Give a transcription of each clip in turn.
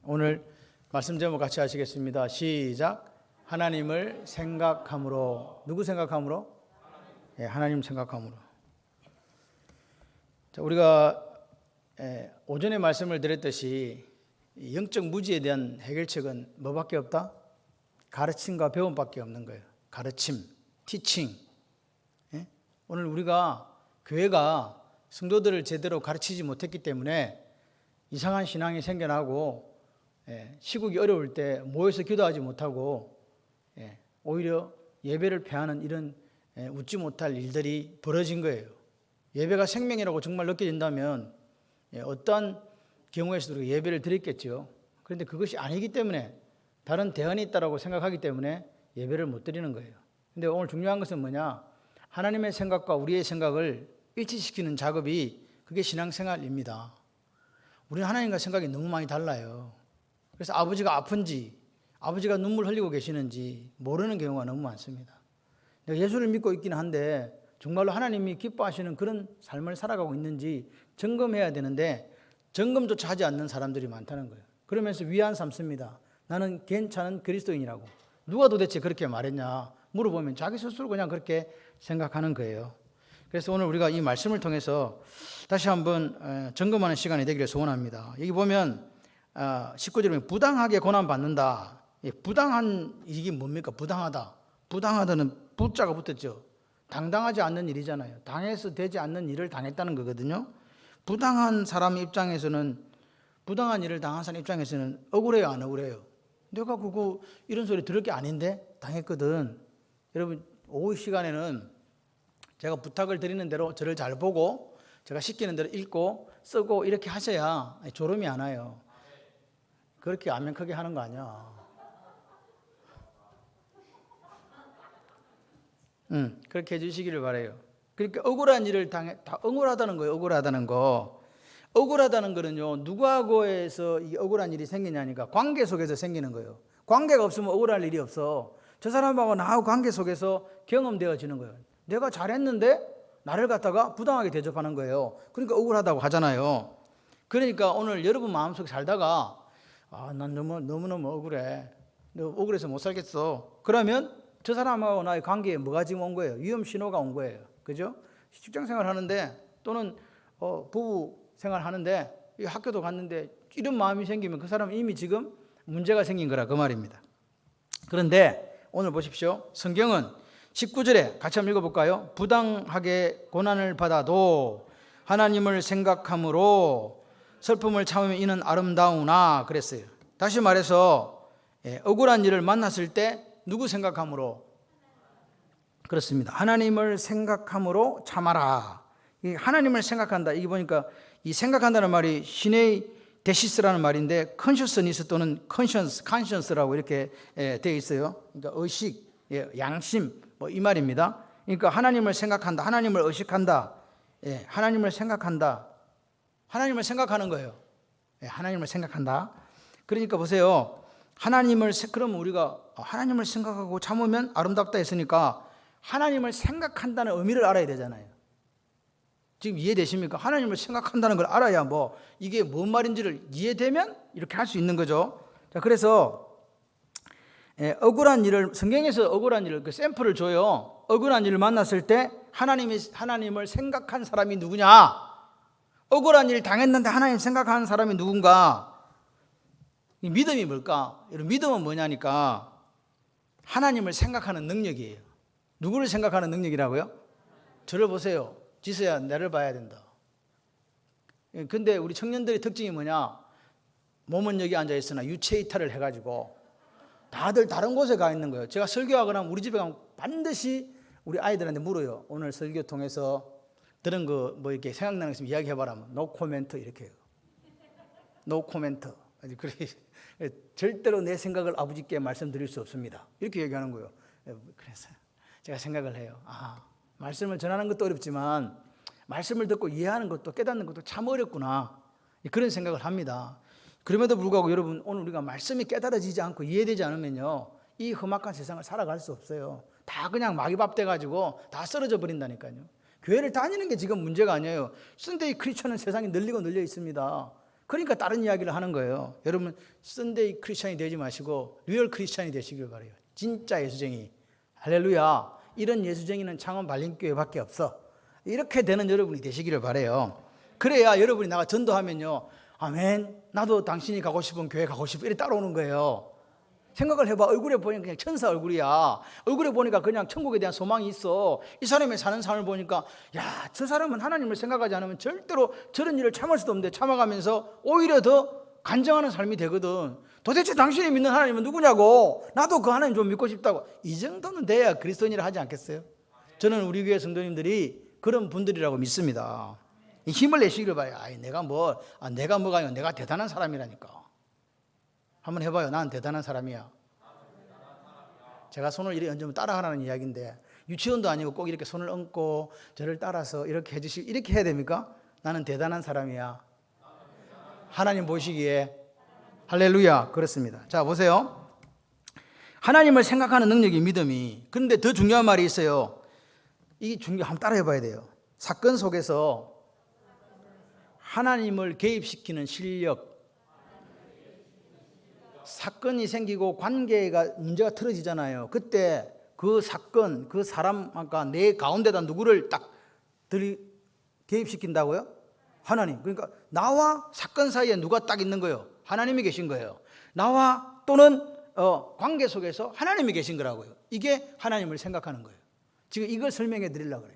오늘 말씀 제목 같이 하시겠습니다. 시작. 하나님을 생각함으로. 누구 생각함으로? 하나님 생각함으로. 자, 우리가 오전에 말씀을 드렸듯이 영적 무지에 대한 해결책은 뭐밖에 없다? 가르침과 배움밖에 없는 거예요. 가르침, 티칭. 오늘 우리가 교회가 성도들을 제대로 가르치지 못했기 때문에 이상한 신앙이 생겨나고 시국이 어려울 때 모여서 기도하지 못하고 오히려 예배를 패하는 이런 웃지 못할 일들이 벌어진 거예요. 예배가 생명이라고 정말 느껴진다면 어떠한 경우에서도 예배를 드렸겠죠. 그런데 그것이 아니기 때문에 다른 대안이 있다고 생각하기 때문에 예배를 못 드리는 거예요. 그런데 오늘 중요한 것은 뭐냐? 하나님의 생각과 우리의 생각을 일치시키는 작업이 그게 신앙생활입니다. 우리는 하나님과 생각이 너무 많이 달라요. 그래서 아버지가 아픈지 아버지가 눈물 흘리고 계시는지 모르는 경우가 너무 많습니다. 내가 예수를 믿고 있기는 한데 정말로 하나님이 기뻐하시는 그런 삶을 살아가고 있는지 점검해야 되는데 점검조차 하지 않는 사람들이 많다는 거예요. 그러면서 위안 삼습니다. 나는 괜찮은 그리스도인이라고. 누가 도대체 그렇게 말했냐 물어보면 자기 스스로 그냥 그렇게 생각하는 거예요. 그래서 오늘 우리가 이 말씀을 통해서 다시 한번 점검하는 시간이 되기를 소원합니다. 여기 보면 19절에 보면 부당하게 고난받는다. 부당한 이게 뭡니까? 부당하다. 부당하다는 부자가 붙었죠. 당당하지 않는 일이잖아요. 당해서 되지 않는 일을 당했다는 거거든요. 부당한 사람 입장에서는, 부당한 일을 당한 사람 입장에서는 억울해요, 안 억울해요? 내가 그거 이런 소리 들을 게 아닌데 당했거든. 여러분 오후 시간에는 제가 부탁을 드리는 대로 저를 잘 보고 제가 시키는 대로 읽고 쓰고 이렇게 하셔야 졸음이 안 와요. 그렇게 안면 크게 하는 거 아니야. 그렇게 해주시기를 바라요. 그러니까 억울한 일을 다 억울하다는 거예요. 억울하다는 거. 억울하다는 거는요, 누구하고에서 이 억울한 일이 생기냐니까 관계 속에서 생기는 거예요. 관계가 없으면 억울할 일이 없어. 저 사람하고 나하고 관계 속에서 경험되어지는 거예요. 내가 잘했는데 나를 갖다가 부당하게 대접하는 거예요. 그러니까 억울하다고 하잖아요. 그러니까 오늘 여러분 마음속에 살다가 난 너무너무 억울해. 너 억울해서 못 살겠어. 그러면 저 사람하고 나의 관계에 뭐가 지금 온 거예요? 위험 신호가 온 거예요. 그죠? 직장 생활 하는데 또는 부부 생활 하는데 학교도 갔는데 이런 마음이 생기면 그 사람은 이미 지금 문제가 생긴 거라 그 말입니다. 그런데 오늘 보십시오. 성경은 19절에 같이 한번 읽어볼까요? 부당하게 고난을 받아도 하나님을 생각함으로 슬픔을 참으면 이는 아름다우나 그랬어요. 다시 말해서 억울한 일을 만났을 때 누구 생각함으로? 그렇습니다. 하나님을 생각함으로 참아라. 하나님을 생각한다. 이게 보니까 이 생각한다는 말이 시네이 데시스라는 말인데 컨셔스니스 또는 컨션스라고 이렇게 되어 있어요. 그러니까 의식, 양심 뭐 이 말입니다. 그러니까 하나님을 생각한다. 하나님을 의식한다. 하나님을 생각한다. 하나님을 생각하는 거예요. 하나님을 생각한다. 그러니까 보세요. 그럼 우리가 하나님을 생각하고 참으면 아름답다 했으니까 하나님을 생각한다는 의미를 알아야 되잖아요. 지금 이해되십니까? 하나님을 생각한다는 걸 알아야 뭐 이게 뭔 말인지를 이해되면 이렇게 할 수 있는 거죠. 자, 그래서 억울한 일을, 성경에서 억울한 일을 그 샘플을 줘요. 억울한 일을 만났을 때 하나님을 생각한 사람이 누구냐? 억울한 일 당했는데 하나님 생각하는 사람이 누군가? 이 믿음이 뭘까? 여러분, 믿음은 뭐냐니까 하나님을 생각하는 능력이에요. 누구를 생각하는 능력이라고요? 저를 보세요. 지서야 나를 봐야 된다. 근데 우리 청년들의 특징이 뭐냐? 몸은 여기 앉아 있으나 유체 이탈을 해가지고 다들 다른 곳에 가 있는 거예요. 제가 설교하거나 우리 집에 가면 반드시 우리 아이들한테 물어요. 오늘 설교 통해서 들은 거 뭐 이렇게 생각나는 거 있으면 이야기해봐라. 노 코멘트 이렇게 해요. 노 코멘트. 절대로 내 생각을 아버지께 말씀드릴 수 없습니다. 이렇게 얘기하는 거예요. 그래서 제가 생각을 해요. 말씀을 전하는 것도 어렵지만 말씀을 듣고 이해하는 것도 깨닫는 것도 참 어렵구나. 그런 생각을 합니다. 그럼에도 불구하고 여러분 오늘 우리가 말씀이 깨달아지지 않고 이해되지 않으면요 이 험악한 세상을 살아갈 수 없어요. 다 그냥 마귀밥 돼가지고 다 쓰러져 버린다니까요. 교회를 다니는 게 지금 문제가 아니에요. 선데이 크리스천은 세상에 널리고 널려 있습니다. 그러니까 다른 이야기를 하는 거예요. 여러분 썬데이 크리스찬이 되지 마시고 리얼 크리스찬이 되시길 바라요. 진짜 예수쟁이. 할렐루야. 이런 예수쟁이는 창원 발림교회밖에 없어. 이렇게 되는 여러분이 되시기를 바라요. 그래야 여러분이 나가 전도하면요, 아멘, 나도 당신이 가고 싶은 교회 가고 싶어, 이렇게 따라오는 거예요. 생각을 해봐. 얼굴에 보니까 그냥 천사 얼굴이야. 얼굴에 보니까 그냥 천국에 대한 소망이 있어. 이 사람이 사는 삶을 보니까 야, 저 사람은 하나님을 생각하지 않으면 절대로 저런 일을 참을 수도 없는데 참아가면서 오히려 더 간증하는 삶이 되거든. 도대체 당신이 믿는 하나님은 누구냐고, 나도 그 하나님 좀 믿고 싶다고. 이 정도는 돼야 그리스도인이라 하지 않겠어요? 저는 우리 교회 성도님들이 그런 분들이라고 믿습니다. 힘을 내시기를 바라요. 내가 뭐가 아니고 내가 대단한 사람이라니까. 한번 해봐요. 난 대단한 사람이야. 제가 손을 이렇게 얹으면 따라하라는 이야기인데, 유치원도 아니고 꼭 이렇게 손을 얹고 저를 따라서 이렇게 해주시고 이렇게 해야 됩니까? 나는 대단한 사람이야. 하나님 보시기에. 할렐루야. 그렇습니다. 자, 보세요. 하나님을 생각하는 능력이 믿음이. 그런데 더 중요한 말이 있어요. 이 한번 따라해 봐야 돼요. 사건 속에서 하나님을 개입시키는 실력. 사건이 생기고 관계가 문제가 틀어지잖아요. 그때 그 사건, 그 사람, 아까 내 가운데다 누구를 딱 개입시킨다고요? 하나님. 그러니까 나와 사건 사이에 누가 딱 있는 거예요? 하나님이 계신 거예요. 나와 또는 관계 속에서 하나님이 계신 거라고요. 이게 하나님을 생각하는 거예요. 지금 이걸 설명해 드리려고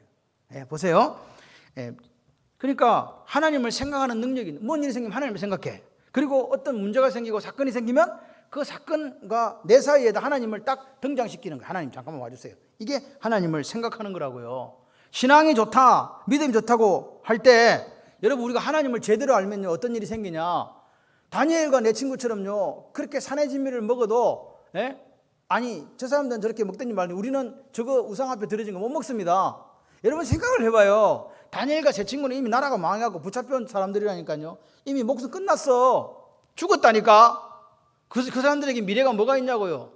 그래요. 보세요. 그러니까 하나님을 생각하는 능력이, 뭔 일이 생기면 하나님을 생각해. 그리고 어떤 문제가 생기고 사건이 생기면 그 사건과 내 사이에다 하나님을 딱 등장시키는 거예요. 하나님 잠깐만 와주세요. 이게 하나님을 생각하는 거라고요. 신앙이 좋다, 믿음이 좋다고 할 때 여러분 우리가 하나님을 제대로 알면요 어떤 일이 생기냐. 다니엘과 내 친구처럼요 그렇게 산의 진미를 먹어도 아니 저 사람들은 저렇게 먹든지 말든지 우리는 저거 우상 앞에 들어진 거 못 먹습니다. 여러분 생각을 해봐요. 다니엘과 제 친구는 이미 나라가 망하고 붙잡혀온 사람들이라니까요. 이미 목숨 끝났어. 죽었다니까. 그 사람들에게 미래가 뭐가 있냐고요.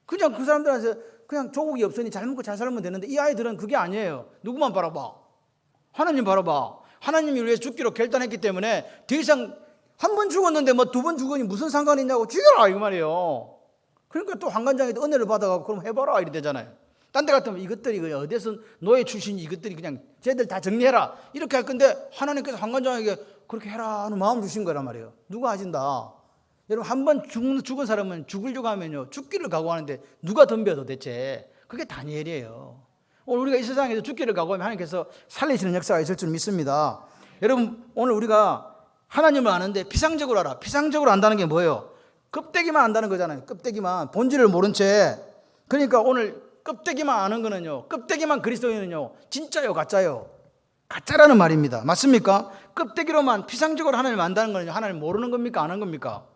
그냥 그 사람들한테 그냥 조국이 없으니 잘 먹고 잘 살면 되는데 이 아이들은 그게 아니에요. 누구만 바라봐? 하나님 바라봐. 하나님이 위해서 죽기로 결단했기 때문에 더 이상 한 번 죽었는데 뭐 두 번 죽으니 무슨 상관이 있냐고 죽여라 이거 말이에요. 그러니까 또 한관장에도 은혜를 받아가고 그럼 해봐라 이래 되잖아요. 딴 데 같으면 이것들이 어디서 노예 출신이 이것들이 그냥 쟤들 다 정리해라 이렇게 할 건데 하나님께서 한관장에게 그렇게 해라 하는 마음 주신 거란 말이에요. 누가 하신다. 여러분 한 번 죽은 사람은 죽으려고 하면요 죽기를 각오하는데 누가 덤벼 도대체. 그게 다니엘이에요. 오늘 우리가 이 세상에서 죽기를 각오하면 하나님께서 살리시는 역사가 있을 줄 믿습니다. 여러분 오늘 우리가 하나님을 아는데 피상적으로 알아. 피상적으로 안다는 게 뭐예요? 껍데기만 안다는 거잖아요. 껍데기만, 본질을 모른 채. 그러니까 오늘 껍데기만 아는 거는요, 껍데기만 그리스도인은요 진짜요 가짜요? 가짜라는 말입니다. 맞습니까? 껍데기로만 피상적으로 하나님을 안다는 거는요 하나님 모르는 겁니까 아는 겁니까?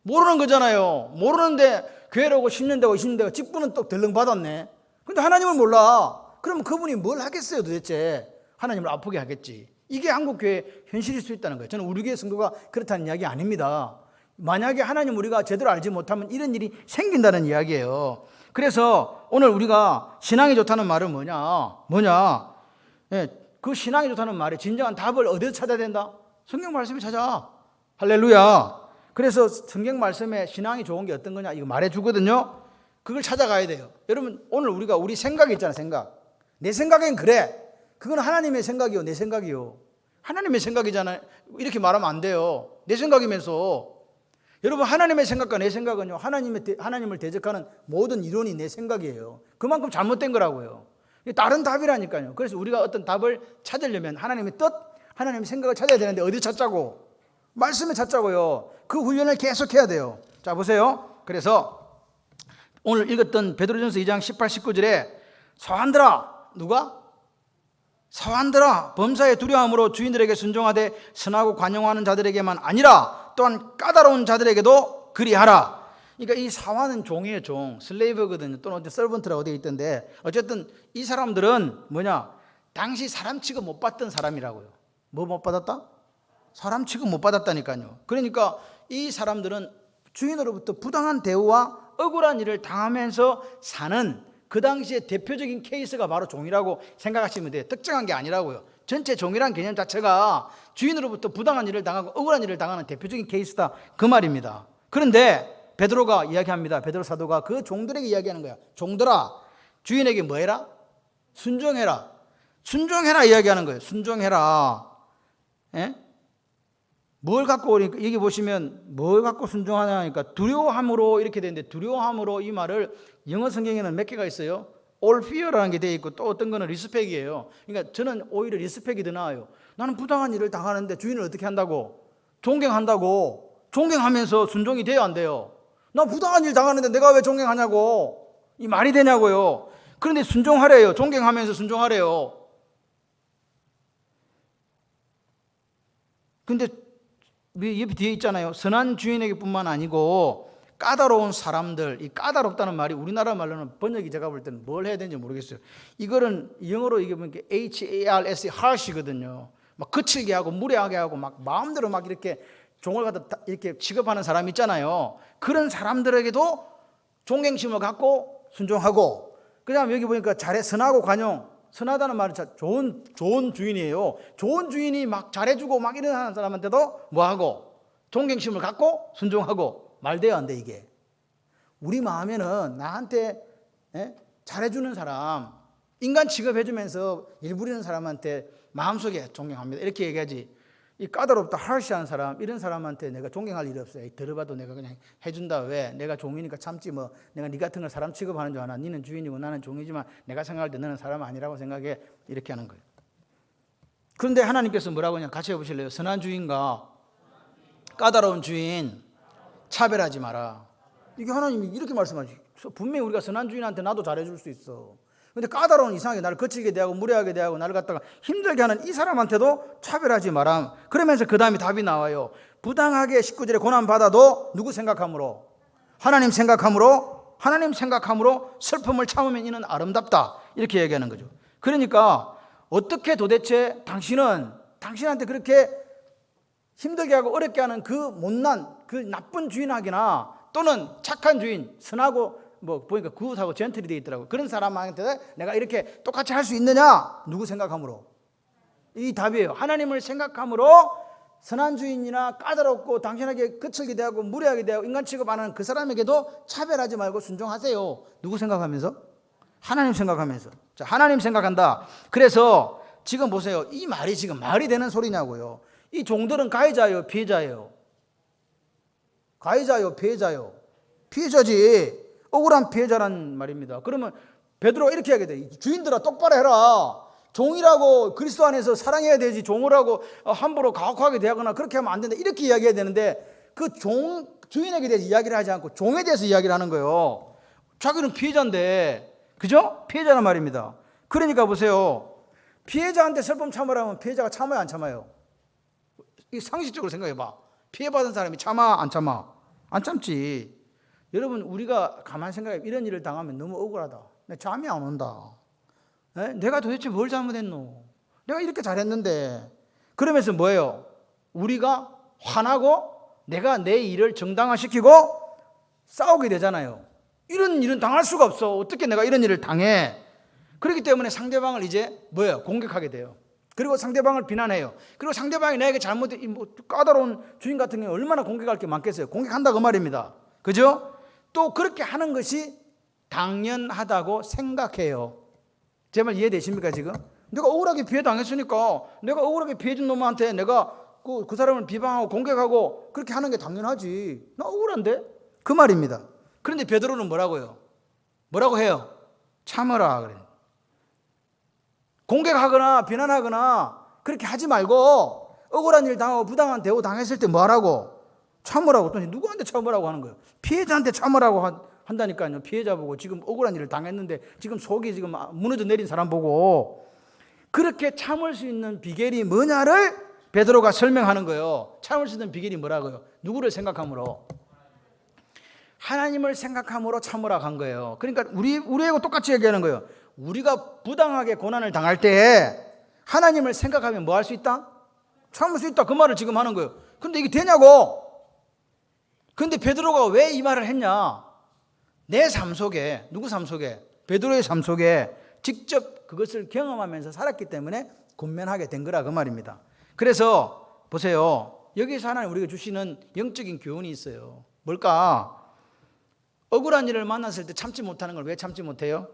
모르는 거잖아요. 모르는데 교회를 오고 10년 되고 20년 되고 직분은 또 덜렁 받았네. 근데 하나님을 몰라. 그러면 그분이 뭘 하겠어요 도대체? 하나님을 아프게 하겠지. 이게 한국교회의 현실일 수 있다는 거예요. 저는 우리 교회 성도가 그렇다는 이야기 아닙니다. 만약에 하나님 우리가 제대로 알지 못하면 이런 일이 생긴다는 이야기예요. 그래서 오늘 우리가 신앙이 좋다는 말은 뭐냐? 그 신앙이 좋다는 말에 진정한 답을 어디서 찾아야 된다? 성경 말씀에 찾아. 할렐루야. 그래서 성경 말씀에 신앙이 좋은 게 어떤 거냐? 이거 말해주거든요. 그걸 찾아가야 돼요. 여러분 오늘 우리가 우리 생각이 있잖아. 생각. 내 생각엔 그래. 그건 하나님의 생각이요 내 생각이요. 하나님의 생각이잖아요. 이렇게 말하면 안 돼요. 내 생각이면서. 여러분 하나님의 생각과 내 생각은요 하나님을 대적하는 모든 이론이 내 생각이에요. 그만큼 잘못된 거라고요. 다른 답이라니까요. 그래서 우리가 어떤 답을 찾으려면 하나님의 뜻, 하나님의 생각을 찾아야 되는데 어디 찾자고? 말씀에 찾자고요. 그 훈련을 계속 해야 돼요. 자 보세요. 그래서 오늘 읽었던 베드로전서 2장 18, 19절에 서한들아, 누가? 서한들아, 범사의 두려움으로 주인들에게 순종하되 선하고 관용하는 자들에게만 아니라 또한 까다로운 자들에게도 그리하라. 그러니까 이 사환은 종이에요. 종, 슬레이브거든요. 또는 서번트라고 되어 있던데 어쨌든 이 사람들은 당시 사람 취급 못 받던 사람이라고요. 뭐 못 받았다? 사람 취급 못 받았다니까요. 그러니까 이 사람들은 주인으로부터 부당한 대우와 억울한 일을 당하면서 사는 그 당시에 대표적인 케이스가 바로 종이라고 생각하시면 돼요. 특정한 게 아니라고요. 전체 종이란 개념 자체가 주인으로부터 부당한 일을 당하고 억울한 일을 당하는 대표적인 케이스다, 그 말입니다. 그런데 베드로가 이야기합니다. 베드로 사도가 그 종들에게 이야기하는 거야. 종들아, 주인에게 뭐 해라? 순종해라. 순종해라 이야기하는 거예요. 순종해라. 예? 뭘 갖고, 여기 보시면 뭘 갖고 순종하냐 하니까 두려워함으로 이렇게 되는데, 두려워함으로 이 말을 영어 성경에는 몇 개가 있어요. all fear라는 게 되어 있고 또 어떤 거는 리스펙이에요. 그러니까 저는 오히려 리스펙이 더 나아요. 나는 부당한 일을 당하는데 주인을 어떻게 한다고? 존경한다고. 존경하면서 순종이 돼야 안 돼요. 나 부당한 일 당하는데 내가 왜 존경하냐고. 이 말이 되냐고요. 그런데 순종하래요. 존경하면서 순종하래요. 근데 옆에 뒤에 있잖아요. 선한 주인에게 뿐만 아니고 까다로운 사람들, 이 까다롭다는 말이 우리나라 말로는 번역이 제가 볼 때는 뭘 해야 되는지 모르겠어요. 이거는 영어로 이게 보니까 HARS, harsh거든요. 막 거칠게 하고 무례하게 하고 막 마음대로 막 이렇게 종을 갖다 이렇게 취급하는 사람 있잖아요. 그런 사람들에게도 존경심을 갖고 순종하고, 그다음 여기 보니까 잘해, 선하고 관용. 선하다는 말은 좋은 주인이에요. 좋은 주인이 막 잘해주고 막 이런 사람한테도 뭐하고? 존경심을 갖고 순종하고. 말 돼요, 안 돼, 이게? 우리 마음에는 나한테 잘해주는 사람, 인간 취급해주면서 일 부리는 사람한테 마음속에 존경합니다, 이렇게 얘기하지. 이 까다롭다, harsh한 사람, 이런 사람한테 내가 존경할 일이 없어요. 들어봐도 내가 그냥 해준다. 왜? 내가 종이니까 참지 뭐. 내가 네 같은 걸 사람 취급하는 줄 아나? 니는 주인이고 나는 종이지만 내가 생각할 때 너는 사람 아니라고 생각해. 이렇게 하는 거예요. 그런데 하나님께서 뭐라고 하냐? 같이 해보실래요? 선한 주인과 까다로운 주인 차별하지 마라. 이게 하나님이 이렇게 말씀하지. 분명히 우리가 선한 주인한테 나도 잘해줄 수 있어. 근데 까다로운, 이상하게 나를 거칠게 대하고 무례하게 대하고 나를 갖다가 힘들게 하는 이 사람한테도 차별하지 마라. 그러면서 그 다음에 답이 나와요. 부당하게 19절에 고난받아도 누구 생각함으로? 하나님 생각함으로, 하나님 생각함으로 슬픔을 참으면 이는 아름답다, 이렇게 얘기하는 거죠. 그러니까 어떻게 도대체 당신한테 그렇게 힘들게 하고 어렵게 하는 그 못난, 그 나쁜 주인에게나 또는 착한 주인, 선하고 뭐 보니까 굿하고 젠틀이 되어 있더라고요. 그런 사람한테 내가 이렇게 똑같이 할 수 있느냐? 누구 생각함으로? 이 답이에요. 하나님을 생각함으로 선한 주인이나 까다롭고 당신에게 거칠게 대하고 무례하게 대하고 인간 취급하는 그 사람에게도 차별하지 말고 순종하세요. 누구 생각하면서? 하나님 생각하면서. 자, 하나님 생각한다. 그래서 지금 보세요. 이 말이 지금 말이 되는 소리냐고요. 이 종들은 가해자예요, 피해자예요? 가해자요, 피해자요? 피해자지. 억울한 피해자란 말입니다. 그러면 베드로가 이렇게 하게 돼. 주인들아, 똑바로 해라. 종이라고 그리스도 안에서 사랑해야 되지. 종을 하고 함부로 가혹하게 대하거나 그렇게 하면 안 된다, 이렇게 이야기해야 되는데 그 주인에게 대해서 이야기를 하지 않고 종에 대해서 이야기를 하는 거예요. 자기는 피해자인데, 그죠? 피해자란 말입니다. 그러니까 보세요. 피해자한테 슬픔 참으라면 피해자가 참아요, 안 참아요? 이 상식적으로 생각해봐. 피해받은 사람이 참아, 안 참아? 안 참지. 여러분, 우리가 가만히 생각해, 이런 일을 당하면 너무 억울하다. 내 잠이 안 온다. 내가 도대체 뭘 잘못했노? 내가 이렇게 잘했는데. 그러면서 뭐예요? 우리가 화나고 내가 내 일을 정당화시키고 싸우게 되잖아요. 이런 일은 당할 수가 없어. 어떻게 내가 이런 일을 당해? 그렇기 때문에 상대방을 이제 뭐예요? 공격하게 돼요. 그리고 상대방을 비난해요. 그리고 상대방이 나에게 까다로운 주인 같은 경우 얼마나 공격할 게 많겠어요. 공격한다, 그 말입니다. 그죠? 또 그렇게 하는 것이 당연하다고 생각해요. 제 말 이해되십니까 지금? 내가 억울하게 피해 당했으니까 내가 억울하게 피해준 놈한테 내가 그 사람을 비방하고 공격하고 그렇게 하는 게 당연하지. 나 억울한데? 그 말입니다. 그런데 베드로는 뭐라고요? 뭐라고 해요? 참으라 그래요. 공격하거나 비난하거나 그렇게 하지 말고 억울한 일 당하고 부당한 대우 당했을 때 뭐 하라고? 참으라고. 또 누구한테 참으라고 하는 거예요? 피해자한테 참으라고 한다니까요. 피해자 보고 지금 억울한 일을 당했는데 지금 속이 지금 무너져 내린 사람 보고 그렇게 참을 수 있는 비결이 뭐냐를 베드로가 설명하는 거예요. 참을 수 있는 비결이 뭐라고요? 누구를 생각함으로? 하나님을 생각함으로 참으라고 한 거예요. 그러니까 우리하고 똑같이 얘기하는 거예요. 우리가 부당하게 고난을 당할 때 하나님을 생각하면 뭐 할 수 있다? 참을 수 있다, 그 말을 지금 하는 거예요. 근데 이게 되냐고. 근데 베드로가 왜 이 말을 했냐? 내 삶 속에, 누구 삶 속에? 베드로의 삶 속에 직접 그것을 경험하면서 살았기 때문에 권면하게 된 거라 그 말입니다. 그래서 보세요. 여기서 하나님 우리가 주시는 영적인 교훈이 있어요. 뭘까? 억울한 일을 만났을 때 참지 못하는 걸 왜 참지 못해요?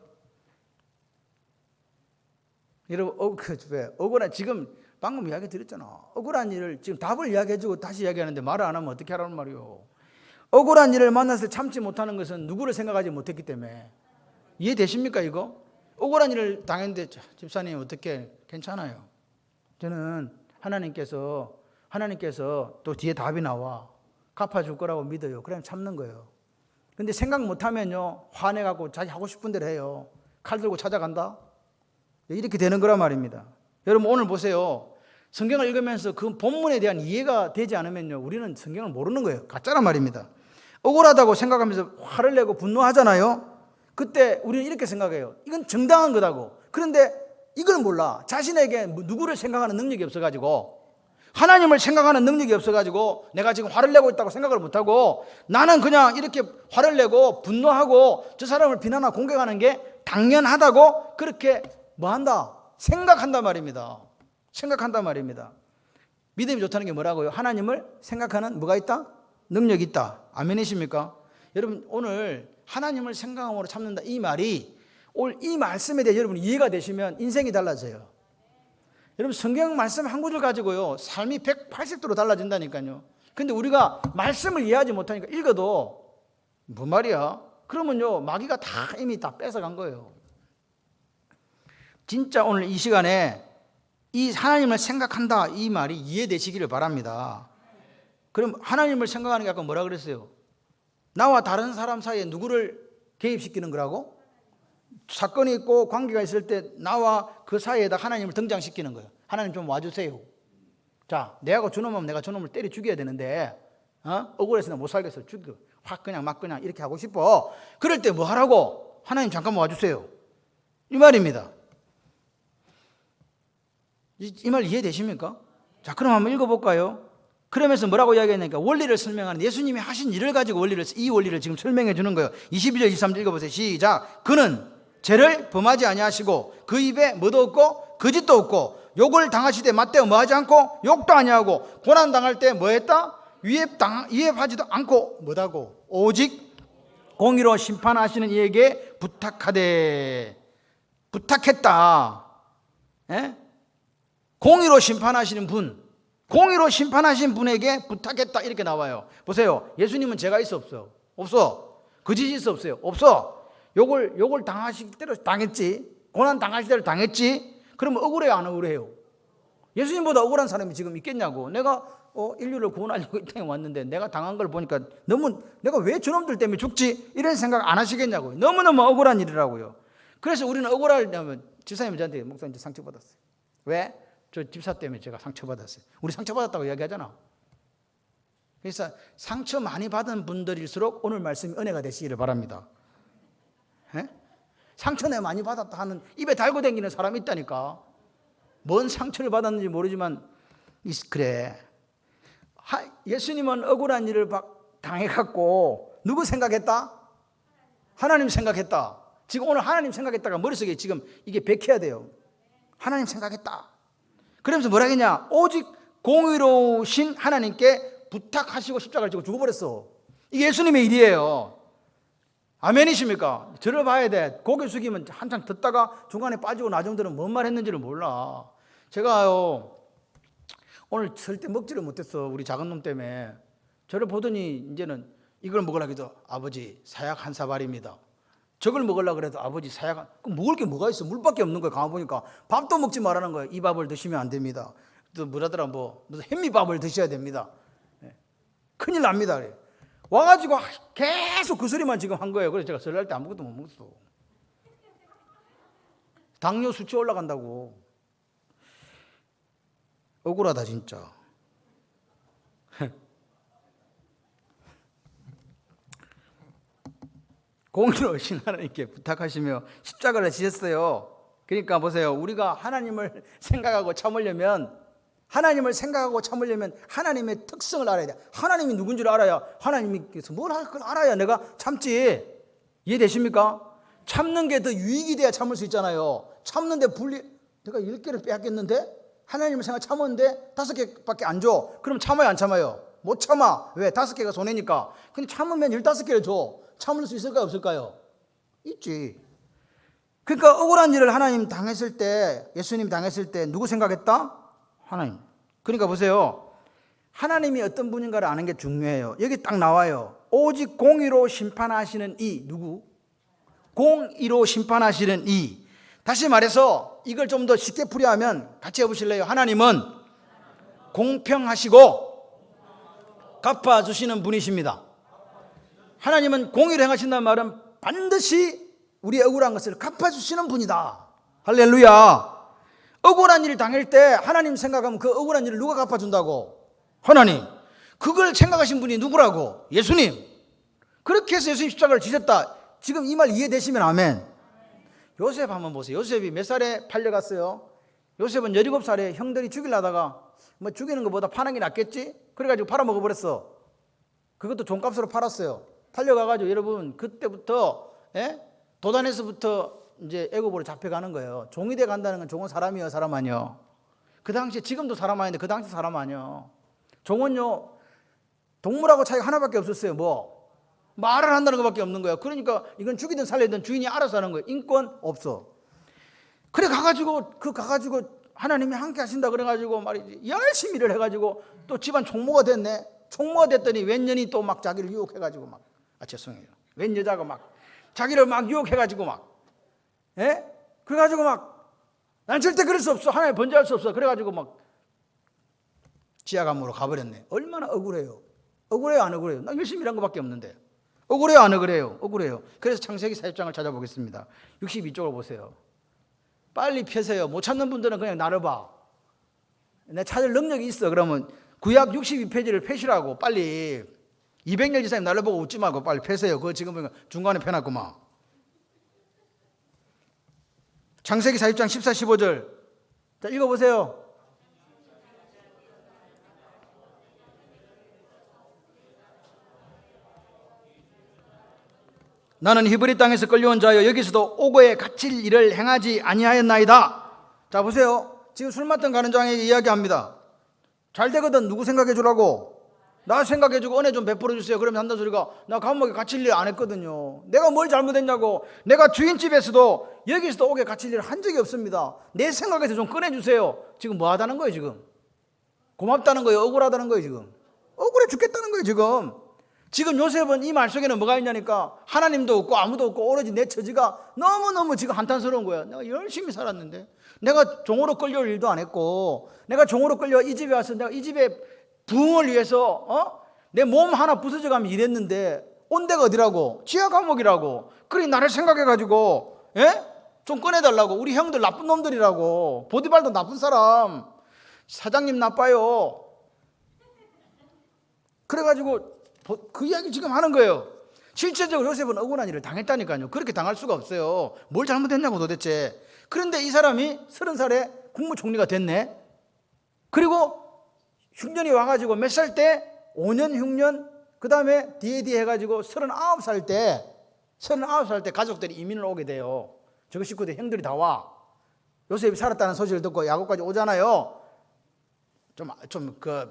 여러분, 왜? 억울한, 지금 방금 이야기 드렸잖아. 억울한 일을 지금 답을 이야기해주고 다시 이야기하는데 말을 안 하면 어떻게 하라는 말이요. 억울한 일을 만났을 때 참지 못하는 것은 누구를 생각하지 못했기 때문에. 이해되십니까 이거? 억울한 일을 당했는데 집사님 어떻게 괜찮아요. 저는 하나님께서 또 뒤에 답이 나와 갚아줄 거라고 믿어요. 그냥 참는 거예요. 근데 생각 못하면요 화내갖고 자기 하고 싶은 대로 해요. 칼 들고 찾아간다. 이렇게 되는 거란 말입니다. 여러분 오늘 보세요. 성경을 읽으면서 그 본문에 대한 이해가 되지 않으면요 우리는 성경을 모르는 거예요. 가짜란 말입니다. 억울하다고 생각하면서 화를 내고 분노하잖아요. 그때 우리는 이렇게 생각해요. 이건 정당한 거다고. 그런데 이걸 몰라. 자신에게 누구를 생각하는 능력이 없어가지고 하나님을 생각하는 능력이 없어가지고 내가 지금 화를 내고 있다고 생각을 못하고 나는 그냥 이렇게 화를 내고 분노하고 저 사람을 비난하고 공격하는 게 당연하다고 그렇게 뭐한다? 생각한단 말입니다. 생각한단 말입니다. 믿음이 좋다는 게 뭐라고요? 하나님을 생각하는 뭐가 있다? 능력이 있다. 아멘이십니까? 여러분 오늘 하나님을 생각함으로 참는다 이 말이 오늘 이 말씀에 대해 여러분 이해가 되시면 인생이 달라져요. 여러분 성경 말씀 한 구절 가지고요 삶이 180도로 달라진다니까요. 근데 우리가 말씀을 이해하지 못하니까 읽어도 뭐 말이야? 그러면요 마귀가 다 이미 다 뺏어간 거예요. 진짜 오늘 이 시간에 이 하나님을 생각한다 이 말이 이해되시기를 바랍니다. 그럼 하나님을 생각하는 게 아까 뭐라 그랬어요? 나와 다른 사람 사이에 누구를 개입시키는 거라고? 사건이 있고 관계가 있을 때 나와 그 사이에다 하나님을 등장시키는 거예요. 하나님 좀 와주세요. 자, 내하고 저놈하면 내가 저놈을 때려 죽여야 되는데 억울해서 나 못 살겠어. 죽여. 확 그냥 막 그냥 이렇게 하고 싶어. 그럴 때 뭐 하라고? 하나님 잠깐만 와주세요. 이 말입니다. 이 말 이해되십니까? 자, 그럼 한번 읽어볼까요? 그러면서 뭐라고 이야기했냐니까 원리를 설명하는 예수님이 하신 일을 가지고 이 원리를 지금 설명해 주는 거예요. 22절 23절 읽어보세요. 시작. 그는 죄를 범하지 아니하시고 그 입에 뭐도 없고 거짓도 없고 욕을 당하시되 맞대어 뭐하지 않고 욕도 아니하고 고난 당할 때 뭐했다? 위협하지도 않고 뭐다고? 오직 공의로 심판하시는 이에게 부탁했다. 예? 공의로 심판하시는 분, 공의로 심판하신 분에게 부탁했다 이렇게 나와요. 보세요. 예수님은 죄가 있어 없어? 없어. 거짓이 있어 없어요? 없어. 욕을 당하실 대로 당했지. 고난 당하실 대로 당했지. 그러면 억울해요 안 억울해요? 예수님보다 억울한 사람이 지금 있겠냐고. 내가 인류를 구원하려고 이 땅에 왔는데 내가 당한 걸 보니까 너무 내가 왜 저놈들 때문에 죽지? 이런 생각 안 하시겠냐고요. 너무너무 억울한 일이라고요. 그래서 우리는 억울하냐면 집사님이 저한테 목사님 상처받았어요. 왜? 저 집사 때문에 제가 상처받았어요. 우리 상처받았다고 이야기하잖아. 그래서 상처 많이 받은 분들일수록 오늘 말씀이 은혜가 되시기를 바랍니다. 에? 상처 내가 많이 받았다 하는 입에 달고 다니는 사람이 있다니까. 뭔 상처를 받았는지 모르지만 그래. 예수님은 억울한 일을 당해갖고 누구 생각했다? 하나님 생각했다. 지금 오늘 하나님 생각했다가 머릿속에 지금 이게 백해야 돼요. 하나님 생각했다. 그러면서 뭐라 했냐? 오직 공의로우신 하나님께 부탁하시고 십자가를 지고 죽어버렸어. 이게 예수님의 일이에요. 아멘이십니까? 저를 봐야 돼. 고개 숙이면 한참 듣다가 중간에 빠지고 나중들은 뭔 말 했는지를 몰라. 제가요 오늘 절대 먹지를 못했어. 우리 작은 놈 때문에. 저를 보더니 이제는 이걸 먹으려고 해도 아버지 사약 한 사발입니다. 저걸 먹으려고 그래도 아버지 사약 먹을 게 뭐가 있어? 물밖에 없는 거야. 가만 보니까 밥도 먹지 말라는 거야. 이 밥을 드시면 안 됩니다. 또 뭐라더라 무슨 현미밥을 드셔야 됩니다. 큰일 납니다. 그래. 와가지고 계속 그 소리만 지금 한 거예요. 그래서 제가 설날 때 아무것도 못 먹었어. 당뇨 수치 올라간다고. 억울하다 진짜. 공의로우신 하나님께 부탁하시며 십자가를 지셨어요. 그러니까 보세요. 우리가 하나님을 생각하고 참으려면 하나님의 특성을 알아야 돼. 하나님이 누군지를 알아야 하나님께서 뭘 할 걸 알아야 내가 참지. 이해되십니까? 참는 게 더 유익이 돼야 참을 수 있잖아요. 참는데 내가 10개를 빼앗겼는데 하나님을 생각 참았는데 5개밖에 안 줘. 그럼 참아요 안 참아요? 못 참아. 왜? 5개가 손해니까. 근데 참으면 15개를 줘. 참을 수 있을까요 없을까요? 있지. 그러니까 억울한 일을 하나님 당했을 때, 예수님 당했을 때 누구 생각했다? 하나님. 그러니까 보세요. 하나님이 어떤 분인가를 아는 게 중요해요. 여기 딱 나와요. 오직 공의로 심판하시는 이. 누구? 공의로 심판하시는 이. 다시 말해서 이걸 좀 더 쉽게 풀이하면 같이 해보실래요? 하나님은 공평하시고 갚아주시는 분이십니다. 하나님은 공의를 행하신다는 말은 반드시 우리의 억울한 것을 갚아주시는 분이다. 할렐루야. 억울한 일을 당할 때 하나님 생각하면 그 억울한 일을 누가 갚아준다고? 하나님. 그걸 생각하신 분이 누구라고? 예수님. 그렇게 해서 예수님 십자가를 지셨다. 지금 이 말 이해되시면 아멘. 요셉 한번 보세요. 요셉이 몇 살에 팔려갔어요? 요셉은 17살에 형들이 죽이려다가 뭐 죽이는 것보다 파는 게 낫겠지? 그래가지고 팔아먹어버렸어. 그것도 종값으로 팔았어요. 팔려가가지고 여러분 그때부터 도단에서부터 이제 애굽으로 잡혀가는 거예요. 종이 돼 간다는 건 종은 사람이요 사람 아니요? 그 당시에 지금도 사람 아닌데 그 당시 사람 아니요? 종은요 동물하고 차이가 하나밖에 없었어요. 뭐? 말을 한다는 것밖에 없는 거야. 그러니까 이건 죽이든 살리든 주인이 알아서 하는 거예요. 인권 없어. 그래 가가지고 하나님이 함께 하신다 그래가지고 말이지 열심히 일을 해가지고 또 집안 총무가 됐네. 총무가 됐더니 웬 년이 또 막 자기를 유혹해가지고 막 죄송해요. 웬 여자가 막 자기를 막 유혹해가지고 막 그래가지고 막 난 절대 그럴 수 없어. 하나님 번제할 수 없어. 그래가지고 막 지하감으로 가버렸네. 얼마나 억울해요. 억울해요 안 억울해요? 나 열심히 일한 것밖에 없는데. 억울해요 안 억울해요? 억울해요. 그래서 창세기 40장을 찾아보겠습니다. 62쪽을 보세요. 빨리 펴세요. 못 찾는 분들은 그냥 나를 봐. 내 찾을 능력이 있어. 그러면 구약 62페이지를 펴시라고. 빨리 200년 이상 나를 보고 웃지 말고 빨리 펴세요. 그거 지금 보니까 중간에 펴놨구만. 창세기 40장 14, 15절 자 읽어보세요. 나는 히브리 땅에서 끌려온 자여 여기서도 오고에 갇힐 일을 행하지 아니하였나이다. 자 보세요. 지금 술 맡던 가는 장에게 이야기합니다. 잘 되거든 누구 생각해 주라고? 나 생각해 주고 은혜 좀 베풀어 주세요. 그러면 한다는 소리가 나 감옥에 갇힐 일 안 했거든요. 내가 뭘 잘못했냐고. 내가 주인집에서도 여기서도 오게 갇힐 일을 한 적이 없습니다. 내 생각에서 좀 꺼내주세요. 지금 뭐 하다는 거예요 지금? 고맙다는 거예요? 억울하다는 거예요 지금? 억울해 죽겠다는 거예요 지금. 지금 요셉은 이 말 속에는 뭐가 있냐니까 하나님도 없고 아무도 없고 오로지 내 처지가 너무너무 지금 한탄스러운 거야. 내가 열심히 살았는데 내가 종으로 끌려올 일도 안 했고 내가 종으로 끌려 이 집에 와서 내가 이 집에 부흥을 위해서 내 몸 하나 부서져 가면 일했는데 온 데가 어디라고? 지하 감옥이라고. 그래 나를 생각해가지고 좀 꺼내달라고. 우리 형들 나쁜 놈들이라고. 보디발도 나쁜 사람. 사장님 나빠요. 그래가지고 그 이야기 지금 하는 거예요. 실제적으로 요셉은 억울한 일을 당했다니까요. 그렇게 당할 수가 없어요. 뭘 잘못했냐고 도대체. 그런데 이 사람이 30살에 국무총리가 됐네. 그리고 흉년이 와가지고 몇 살 때? 5년 흉년. 그 다음에 뒤에 해가지고 39살 때 가족들이 이민을 오게 돼요. 저거 식구들 형들이 다 와. 요셉이 살았다는 소식을 듣고 야곱까지 오잖아요.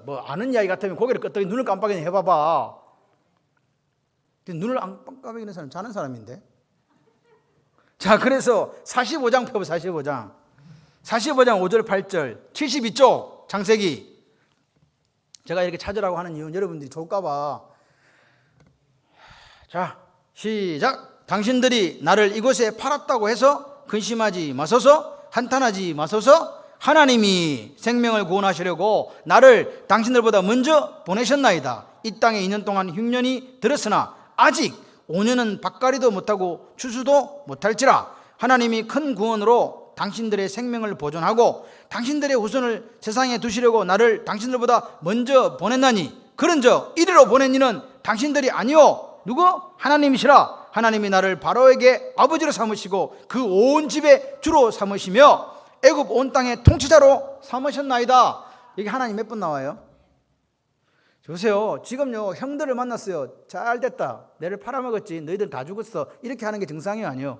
뭐 아는 이야기 같으면 고개를 끄덕이 눈을 깜빡이니 해봐봐. 눈을 안 깜빡이는 사람 자는 사람인데. 자, 그래서 45장 펴보 45장 5절 8절 72쪽 창세기. 제가 이렇게 찾으라고 하는 이유는 여러분들이 좋을까봐. 자, 시작. 당신들이 나를 이곳에 팔았다고 해서 근심하지 마소서, 한탄하지 마소서. 하나님이 생명을 구원하시려고 나를 당신들보다 먼저 보내셨나이다. 이 땅에 2년 동안 흉년이 들었으나 아직 5년은 밭갈이도 못하고 추수도 못할지라. 하나님이 큰 구원으로 당신들의 생명을 보존하고 당신들의 후손을 세상에 두시려고 나를 당신들보다 먼저 보냈나니 그런즉 이리로 보낸 이는 당신들이 아니요 누구? 하나님이시라. 하나님이 나를 바로에게 아버지로 삼으시고 그 온 집의 주로 삼으시며 애굽 온 땅의 통치자로 삼으셨나이다. 여기 하나님 몇 번 나와요? 보세요. 지금요 형들을 만났어요. 잘 됐다. 내를 팔아먹었지. 너희들 다 죽었어. 이렇게 하는 게 정상이 아니요.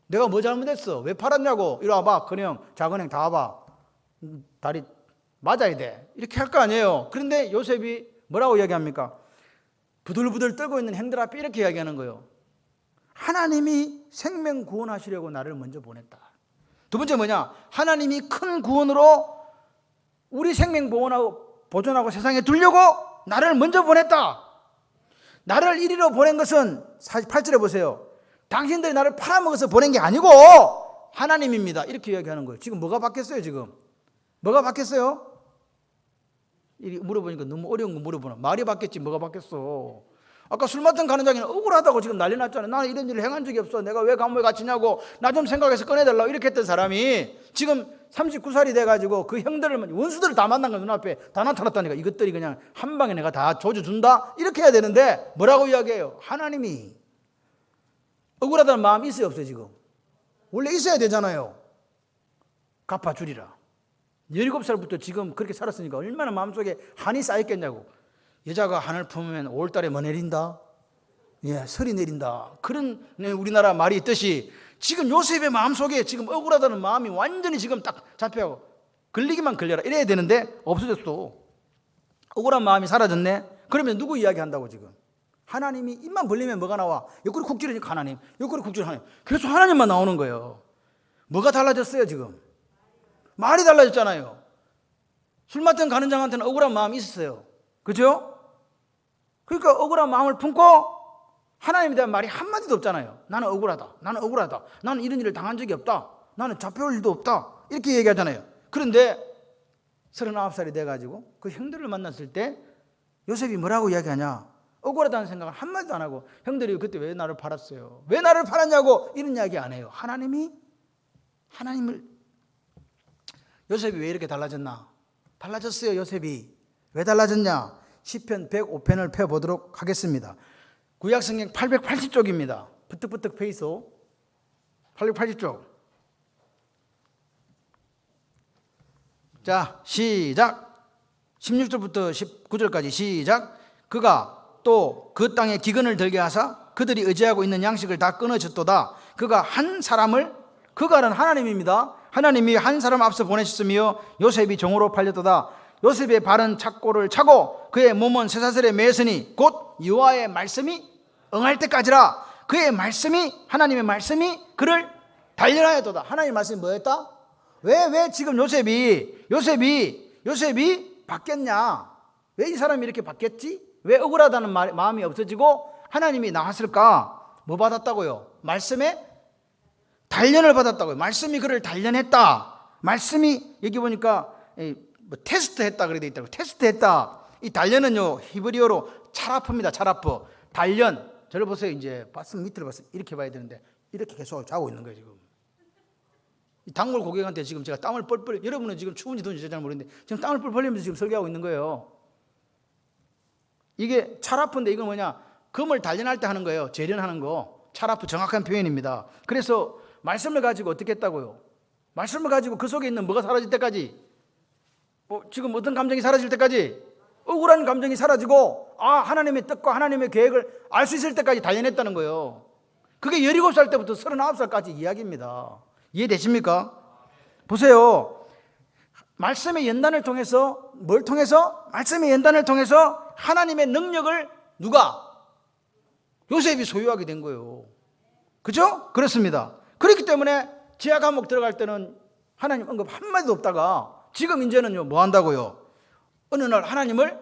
내가 뭐 잘못했어? 왜 팔았냐고? 이리 와봐. 큰형, 작은형 다 와봐. 다리 맞아야 돼. 이렇게 할 거 아니에요. 그런데 요셉이 뭐라고 이야기합니까? 부들부들 떨고 있는 형들 앞에 이렇게 이야기하는 거예요. 하나님이 생명 구원하시려고 나를 먼저 보냈다. 두 번째 뭐냐? 하나님이 큰 구원으로 우리 생명 보존하고 세상에 두려고 나를 먼저 보냈다. 나를 이리로 보낸 것은 48절에 보세요. 당신들이 나를 팔아먹어서 보낸 게 아니고 하나님입니다. 이렇게 이야기하는 거예요. 지금 뭐가 바뀌었어요? 지금 뭐가 바뀌었어요? 물어보니까 너무 어려운 거 물어보나. 말이 바뀌었지 뭐가 바뀌었어. 아까 술 맡은 가는 자기는 억울하다고 지금 난리 났잖아요. 나는 이런 일을 행한 적이 없어. 내가 왜 감옥에 갇히냐고 나 좀 생각해서 꺼내달라고 이렇게 했던 사람이 지금 39살이 돼가지고 그 형들을 원수들을 다 만난 거야. 눈앞에 다 나타났다니까. 이것들이 그냥 한 방에 내가 다 조져준다 이렇게 해야 되는데 뭐라고 이야기해요? 하나님이 억울하다는 마음이 있어요 없어요? 지금 원래 있어야 되잖아요. 갚아주리라. 17살부터 지금 그렇게 살았으니까 얼마나 마음속에 한이 쌓였겠냐고. 여자가 한을 품으면 5월달에 뭐 내린다? 예, 설이 내린다. 그런 우리나라 말이 있듯이 지금 요셉의 마음속에 지금 억울하다는 마음이 완전히 지금 딱 잡혀가고 걸리기만 걸려라 이래야 되는데 없어졌어. 억울한 마음이 사라졌네. 그러면 누구 이야기한다고 지금? 하나님이 입만 벌리면 뭐가 나와? 옆구리 쿡 찌르니까 하나님, 옆구리 쿡 찌르니까 하나님. 계속 하나님만 나오는 거예요. 뭐가 달라졌어요 지금? 말이 달라졌잖아요. 술 맡은 가는 장한테는 억울한 마음이 있었어요. 그죠? 그러니까 억울한 마음을 품고 하나님에 대한 말이 한마디도 없잖아요. 나는 억울하다. 나는 억울하다. 나는 이런 일을 당한 적이 없다. 나는 잡혀올 일도 없다. 이렇게 얘기하잖아요. 그런데 39살이 돼가지고 그 형들을 만났을 때 요셉이 뭐라고 이야기하냐? 억울하다는 생각을 한마디도 안 하고 형들이 그때 왜 나를 팔았어요? 왜 나를 팔았냐고 이런 이야기 안 해요. 하나님을 요셉이 왜 이렇게 달라졌나? 달라졌어요. 요셉이 왜 달라졌냐? 시편 105편을 펴보도록 하겠습니다. 구약성경 880쪽입니다. 부뜩부뜩 페이소 880쪽. 자, 시작. 16절부터 19절까지 시작. 그가 또 그 땅에 기근을 들게 하사 그들이 의지하고 있는 양식을 다 끊어졌도다. 그가 한 사람을, 그가는 하나님입니다. 하나님이 한 사람 앞서 보내셨으며 요셉이 종으로 팔렸도다. 요셉의 발은 착고를 차고 그의 몸은 쇠사슬에 매였으니 곧 여호와의 말씀이 응할 때까지라. 그의 말씀이, 하나님의 말씀이 그를 단련하였도다. 하나님의 말씀이 뭐였다? 왜 지금 요셉이 바뀌었냐? 왜 이 사람이 이렇게 바뀌었지? 왜 억울하다는 마음이 없어지고 하나님이 나왔을까? 뭐 받았다고요? 말씀에 단련을 받았다고요. 말씀이 그를 단련했다. 말씀이 여기 보니까 뭐 테스트했다 그래 돼 있다고. 테스트했다. 이 단련은요 히브리어로 차라프입니다. 차라프. 단련. 저를 보세요. 이제 봤으면 밑을 봤으면 이렇게 봐야 되는데 이렇게 계속 자고 있는 거예요 지금. 이 단골 고객한테 지금 제가 땀을 뻘뻘, 여러분은 지금 추운지 더운지 잘 모르는데 지금 땀을 뻘뻘 흘리면서 지금 설교하고 있는 거예요. 이게 차라프인데 이건 뭐냐? 금을 단련할 때 하는 거예요. 재련하는 거. 차라프 정확한 표현입니다. 그래서 말씀을 가지고 어떻게 했다고요? 말씀을 가지고 그 속에 있는 뭐가 사라질 때까지, 지금 어떤 감정이 사라질 때까지, 억울한 감정이 사라지고 하나님의 뜻과 하나님의 계획을 알 수 있을 때까지 단련했다는 거예요. 그게 17살 때부터 39살까지 이야기입니다. 이해되십니까? 보세요. 말씀의 연단을 통해서 뭘 통해서? 말씀의 연단을 통해서 하나님의 능력을 누가? 요셉이 소유하게 된 거예요. 그죠? 그렇습니다. 그렇기 때문에 지하 감옥 들어갈 때는 하나님 언급 한마디도 없다가 지금 이제는요 뭐 한다고요? 어느 날 하나님을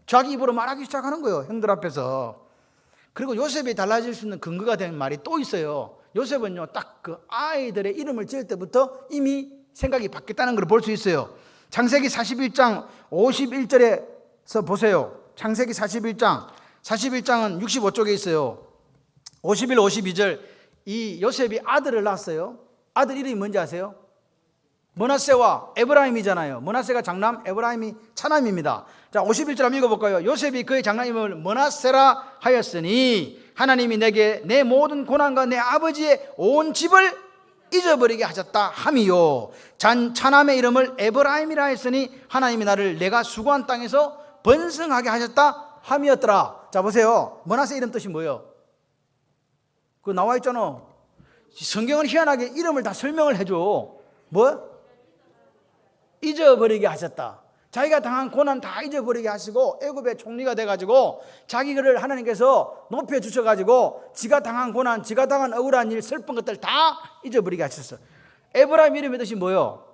자기 입으로 말하기 시작하는 거예요. 형들 앞에서. 그리고 요셉이 달라질 수 있는 근거가 되는 말이 또 있어요. 요셉은요 딱 그 아이들의 이름을 지을 때부터 이미 생각이 바뀌었다는 걸 볼 수 있어요. 창세기 41장 51절에서 보세요. 창세기 41장은 65쪽에 있어요. 51, 52절. 이 요셉이 아들을 낳았어요. 아들 이름이 뭔지 아세요? 므낫세와 에브라임이잖아요. 므낫세가 장남, 에브라임이 차남입니다. 자, 51절 한번 읽어볼까요? 요셉이 그의 장남 이름을 므낫세라 하였으니 하나님이 내게 내 모든 고난과 내 아버지의 온 집을 잊어버리게 하셨다 함이요. 차남의 이름을 에브라임이라 했으니 하나님이 나를 내가 수고한 땅에서 번성하게 하셨다 함이었더라. 자, 보세요. 므낫세 이름 뜻이 뭐예요? 그거 나와 있잖아. 성경은 희한하게 이름을 다 설명을 해줘. 뭐? 잊어버리게 하셨다. 자기가 당한 고난 다 잊어버리게 하시고 애굽의 총리가 돼가지고 자기를 하나님께서 높여주셔가지고 지가 당한 고난, 지가 당한 억울한 일, 슬픈 것들 다 잊어버리게 하셨어. 에브라임 이름의 뜻이 뭐요?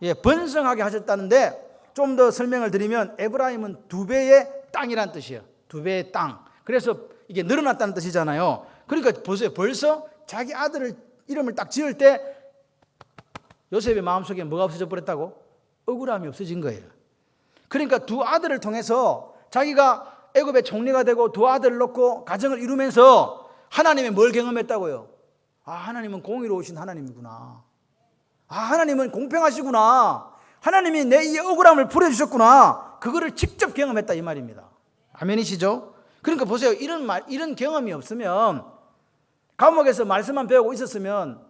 예, 번성하게 하셨다는데 좀 더 설명을 드리면 에브라임은 두 배의 땅이란 뜻이에요. 두 배의 땅. 그래서 이게 늘어났다는 뜻이잖아요. 그러니까 보세요. 벌써 자기 아들을 이름을 딱 지을 때 요셉의 마음속에 뭐가 없어져 버렸다고? 억울함이 없어진 거예요. 그러니까 두 아들을 통해서 자기가 애굽의 총리가 되고 두 아들을 놓고 가정을 이루면서 하나님이 뭘 경험했다고요? 아, 하나님은 공의로우신 하나님이구나. 아, 하나님은 공평하시구나. 하나님이 내 이 억울함을 풀어주셨구나. 그거를 직접 경험했다 이 말입니다. 아멘이시죠? 그러니까 보세요. 이런 경험이 없으면 감옥에서 말씀만 배우고 있었으면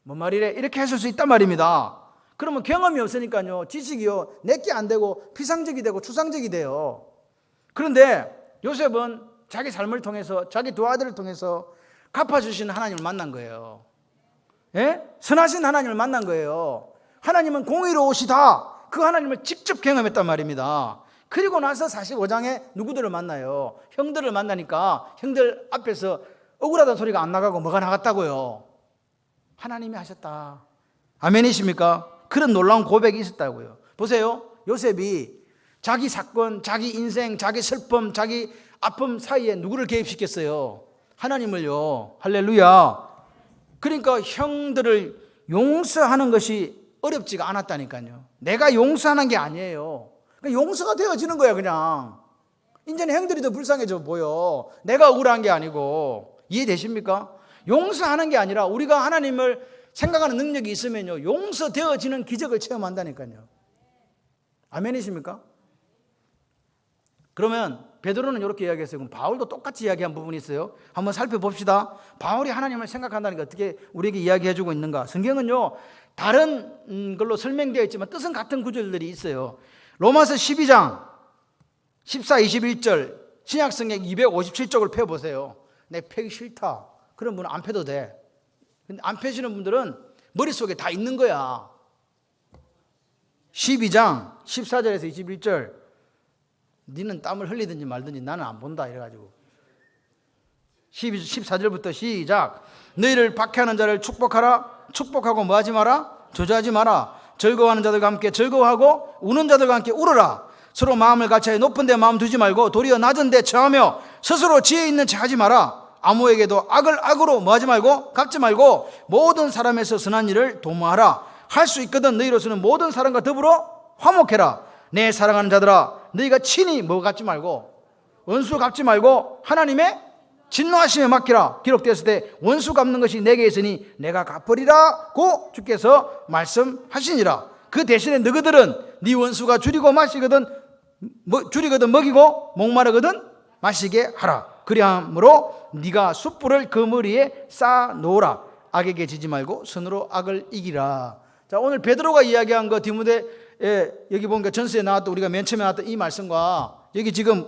뭔 말이래? 이렇게 하실 수 있단 말입니다. 그러면 경험이 없으니까요. 지식이요. 내게 안 되고 피상적이 되고 추상적이 돼요. 그런데 요셉은 자기 삶을 통해서 자기 두 아들을 통해서 갚아주시는 하나님을 만난 거예요. 예? 선하신 하나님을 만난 거예요. 하나님은 공의로우시다. 그 하나님을 직접 경험했단 말입니다. 그리고 나서 45장에 누구들을 만나요? 형들을 만나니까 형들 앞에서 억울하다는 소리가 안 나가고 뭐가 나갔다고요? 하나님이 하셨다. 아멘이십니까? 그런 놀라운 고백이 있었다고요. 보세요. 요셉이 자기 사건, 자기 인생, 자기 슬픔, 자기 아픔 사이에 누구를 개입시켰어요? 하나님을요. 할렐루야. 그러니까 형들을 용서하는 것이 어렵지가 않았다니까요. 내가 용서하는 게 아니에요. 용서가 되어지는 거야 그냥. 이제는 형들이 더 불쌍해져 보여. 내가 억울한 게 아니고. 이해되십니까? 용서하는 게 아니라 우리가 하나님을 생각하는 능력이 있으면요 용서되어지는 기적을 체험한다니까요. 아멘이십니까? 그러면 베드로는 이렇게 이야기했어요. 그럼 바울도 똑같이 이야기한 부분이 있어요. 한번 살펴봅시다. 바울이 하나님을 생각한다는 게 어떻게 우리에게 이야기해주고 있는가. 성경은요 다른 걸로 설명되어 있지만 뜻은 같은 구절들이 있어요. 로마서 12장 14, 21절 신약성경 257쪽을 펴보세요. 내 펴기 싫다. 그런 분은 안 펴도 돼. 근데 안 펴시는 분들은 머릿속에 다 있는 거야. 12장 14절에서 21절 니는 땀을 흘리든지 말든지 나는 안 본다 이래가지고 14절부터 시작. 너희를 박해하는 자를 축복하라. 축복하고 뭐하지 마라? 저주하지 마라. 즐거워하는 자들과 함께 즐거워하고 우는 자들과 함께 울어라. 서로 마음을 같이하여 높은 데 마음 두지 말고 도리어 낮은 데 처하며 스스로 지혜 있는 체 하지 마라. 아무에게도 악을 악으로 뭐하지 말고 갚지 말고 모든 사람에서 선한 일을 도모하라. 할 수 있거든 너희로서는 모든 사람과 더불어 화목해라. 내 사랑하는 자들아 너희가 친히 뭐 갚지 말고 원수 갚지 말고 하나님의 진노하심에 맡기라. 기록되었을 때 원수 갚는 것이 내게 있으니 내가 갚으리라고 주께서 말씀하시니라. 그 대신에 너희들은 네 원수가 줄이거든 먹이고 목마르거든 마시게 하라. 그리함으로 네가 숯불을 그 머리에 쌓아 놓으라. 악에게 지지 말고 선으로 악을 이기라. 자, 오늘 베드로가 이야기한 거 디모데 여기 보니까 전서에 나왔던 우리가 맨 처음에 나왔던 이 말씀과 여기 지금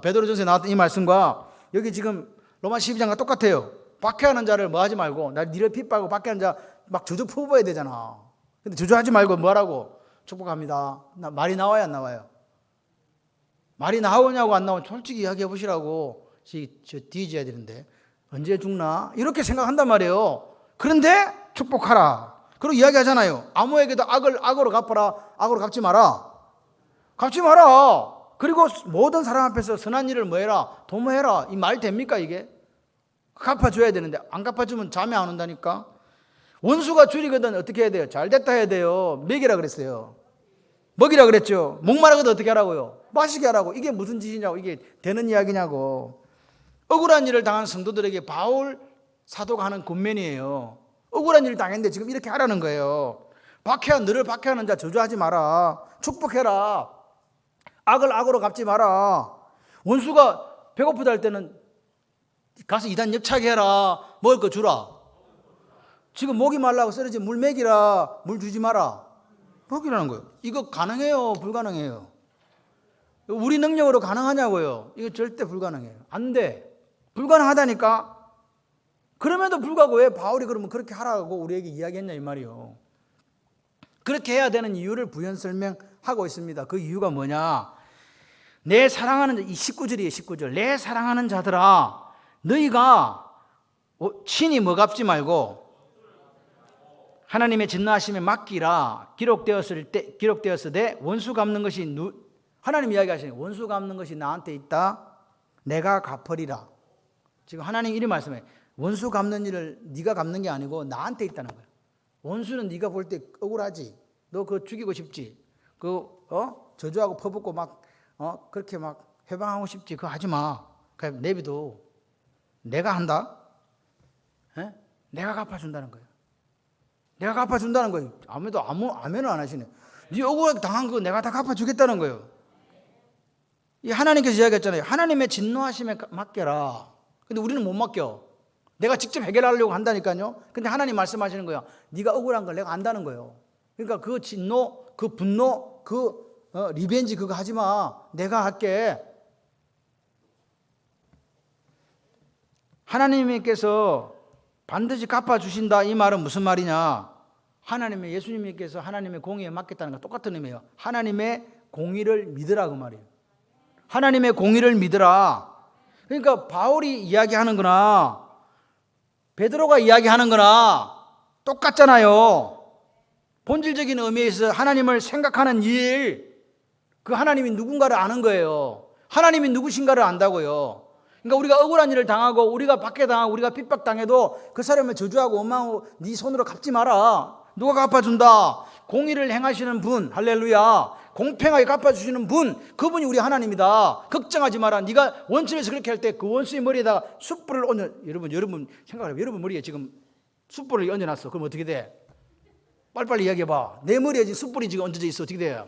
베드로 전서에 나왔던 이 말씀과 여기 지금 로마 12장과 똑같아요. 박해하는 자를 뭐 하지 말고 나 니를 핍박하고 박해하는 자 막 저주 퍼부어야 되잖아. 근데 저주하지 말고 뭐 하라고? 축복합니다. 말이 나와요 안 나와요? 말이 나오냐고 안 나오냐 솔직히 이야기해 보시라고. 저 뒤져야 되는데 언제 죽나? 이렇게 생각한단 말이에요. 그런데 축복하라. 그리고 이야기하잖아요. 아무에게도 악을 악으로 갚아라. 악으로 갚지 마라. 갚지 마라. 그리고 모든 사람 앞에서 선한 일을 뭐 해라? 도모해라. 이 말 됩니까 이게? 갚아줘야 되는데 안 갚아주면 잠이 안 온다니까. 원수가 줄이거든 어떻게 해야 돼요? 잘됐다 해야 돼요. 먹이라 그랬어요. 먹이라 그랬죠. 목마르거든 어떻게 하라고요? 마시게 하라고. 이게 무슨 짓이냐고. 이게 되는 이야기냐고. 억울한 일을 당한 성도들에게 바울 사도가 하는 권면이에요. 억울한 일을 당했는데 지금 이렇게 하라는 거예요. 너를 박해하는 자 저주하지 마라. 축복해라. 악을 악으로 갚지 마라. 원수가 배고프다 할 때는 가서 이단 엽차게 해라. 먹을 거 주라. 지금 목이 말라고 쓰러진 물 먹이라. 물 주지 마라. 먹이라는 거예요. 이거 가능해요? 불가능해요? 우리 능력으로 가능하냐고요? 이거 절대 불가능해요. 안 돼. 불가능하다니까. 그럼에도 불구하고 왜 바울이 그러면 그렇게 하라고 우리에게 이야기했냐 이 말이요. 그렇게 해야 되는 이유를 부연 설명하고 있습니다. 그 이유가 뭐냐? 내 사랑하는 이 19절이에요. 19절. 내 사랑하는 자들아 너희가 친히 뭐 갚지 말고 하나님의 진노하심에 맡기라. 기록되었으되 원수 갚는 것이 하나님 이야기하시는 원수 갚는 것이 나한테 있다. 내가 갚으리라. 지금 하나님 이리 말씀해. 원수 갚는 일을 네가 갚는 게 아니고 나한테 있다는 거예요. 원수는 네가 볼 때 억울하지. 너 그거 죽이고 싶지. 저주하고 퍼붓고 막 그렇게 막 해방하고 싶지. 그거 하지 마. 그냥 내비둬. 내가 한다. 에? 내가 갚아준다는 거예요. 내가 갚아준다는 거예요. 아멘을 안 하시네. 네 억울하게 당한 거 내가 다 갚아주겠다는 거예요. 이 하나님께서 이야기했잖아요. 하나님의 진노하심에 맡겨라. 근데 우리는 못 맡겨. 내가 직접 해결하려고 한다니까요. 근데 하나님 말씀하시는 거야. 네가 억울한 걸 내가 안다는 거예요. 그러니까 그 진노, 그 분노, 그 리벤지 그거 하지 마. 내가 할게. 하나님께서 반드시 갚아주신다 이 말은 무슨 말이냐? 예수님께서 하나님의 공의에 맡겼다는 거 똑같은 의미예요. 하나님의 공의를 믿으라 그 말이에요. 하나님의 공의를 믿으라. 그러니까 바울이 이야기하는 거나 베드로가 이야기하는 거나 똑같잖아요. 본질적인 의미에서 하나님을 생각하는 일, 그 하나님이 누군가를 아는 거예요. 하나님이 누구신가를 안다고요. 그러니까 우리가 억울한 일을 당하고 우리가 박해당하고 우리가 핍박당해도 그 사람을 저주하고 원망하고 네 손으로 갚지 마라. 누가 갚아준다. 공의를 행하시는 분, 할렐루야. 공평하게 갚아주시는 분, 그분이 우리 하나님이다. 걱정하지 마라. 네가 원수에서 그렇게 할 때 그 원수의 머리에다가 숯불을 얹어. 여러분 생각해봐. 여러분 머리에 지금 숯불을 얹어놨어. 그럼 어떻게 돼? 빨리빨리 이야기해봐. 내 머리에 지금 숯불이 지금 얹어져 있어. 어떻게 돼요?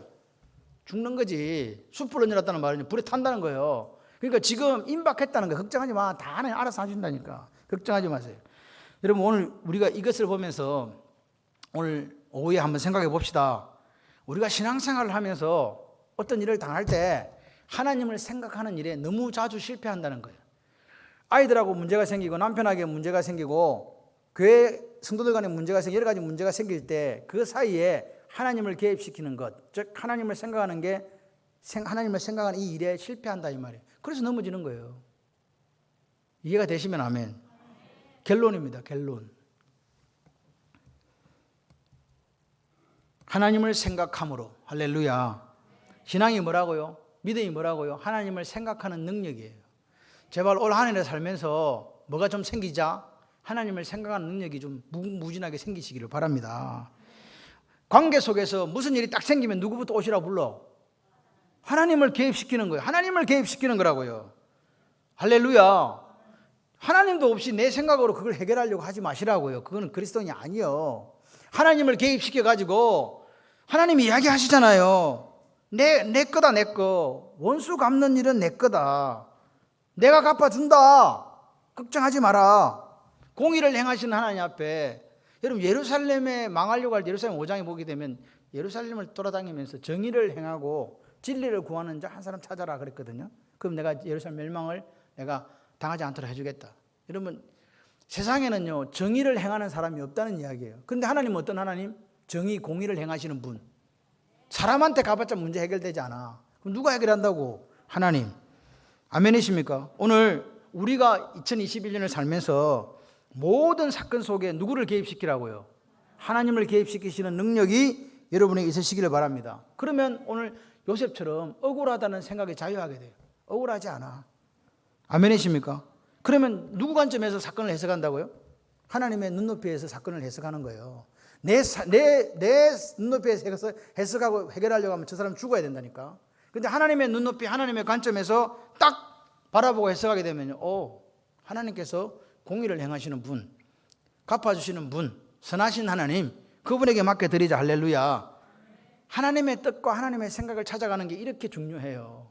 죽는 거지. 숯불을 얹어놨다는 말은 불에 탄다는 거예요. 그러니까 지금 임박했다는 거 걱정하지 마. 다 하나님 알아서 해준다니까. 걱정하지 마세요. 여러분 오늘 우리가 이것을 보면서 오늘 오후에 한번 생각해 봅시다. 우리가 신앙생활을 하면서 어떤 일을 당할 때 하나님을 생각하는 일에 너무 자주 실패한다는 거예요. 아이들하고 문제가 생기고 남편에게 문제가 생기고 교회 성도들 간에 문제가 생기고 여러 가지 문제가 생길 때 그 사이에 하나님을 개입시키는 것, 즉 하나님을 생각하는 이 일에 실패한다 이 말이에요. 그래서 넘어지는 거예요. 이해가 되시면 아멘. 결론입니다. 결론. 하나님을 생각함으로. 할렐루야. 신앙이 뭐라고요? 믿음이 뭐라고요? 하나님을 생각하는 능력이에요. 제발 올 한 해를 살면서 뭐가 좀 생기자 하나님을 생각하는 능력이 좀 무궁무진하게 생기시기를 바랍니다. 관계 속에서 무슨 일이 딱 생기면 누구부터 오시라고 불러? 하나님을 개입시키는 거예요. 하나님을 개입시키는 거라고요. 할렐루야. 하나님도 없이 내 생각으로 그걸 해결하려고 하지 마시라고요. 그거는 그리스도인이 아니요. 하나님을 개입시켜가지고 하나님이 이야기하시잖아요. 내 거다 내 거. 원수 갚는 일은 내 거다. 내가 갚아준다. 걱정하지 마라. 공의를 행하시는 하나님 앞에 여러분 예루살렘에 망하려고 할 때 예루살렘 5장에 보게 되면 예루살렘을 돌아다니면서 정의를 행하고 진리를 구하는 자 한 사람 찾아라 그랬거든요. 그럼 내가 예루살렘 멸망을 내가 당하지 않도록 해주겠다. 여러분 세상에는요 정의를 행하는 사람이 없다는 이야기예요. 그런데 하나님은 어떤 하나님? 정의 공의를 행하시는 분. 사람한테 가봤자 문제 해결되지 않아. 그럼 누가 해결한다고? 하나님. 아멘이십니까? 오늘 우리가 2021년을 살면서 모든 사건 속에 누구를 개입시키라고요? 하나님을 개입시키시는 능력이 여러분에게 있으시기를 바랍니다. 그러면 오늘 요셉처럼 억울하다는 생각에 자유하게 돼요. 억울하지 않아. 아멘이십니까? 그러면 누구 관점에서 사건을 해석한다고요? 하나님의 눈높이에서 사건을 해석하는 거예요. 내 눈높이에서 해석하고 해결하려고 하면 저 사람 죽어야 된다니까. 그런데 하나님의 눈높이, 하나님의 관점에서 딱 바라보고 해석하게 되면요. 하나님께서 공의를 행하시는 분, 갚아주시는 분, 선하신 하나님, 그분에게 맡겨드리자. 할렐루야. 하나님의 뜻과 하나님의 생각을 찾아가는 게 이렇게 중요해요.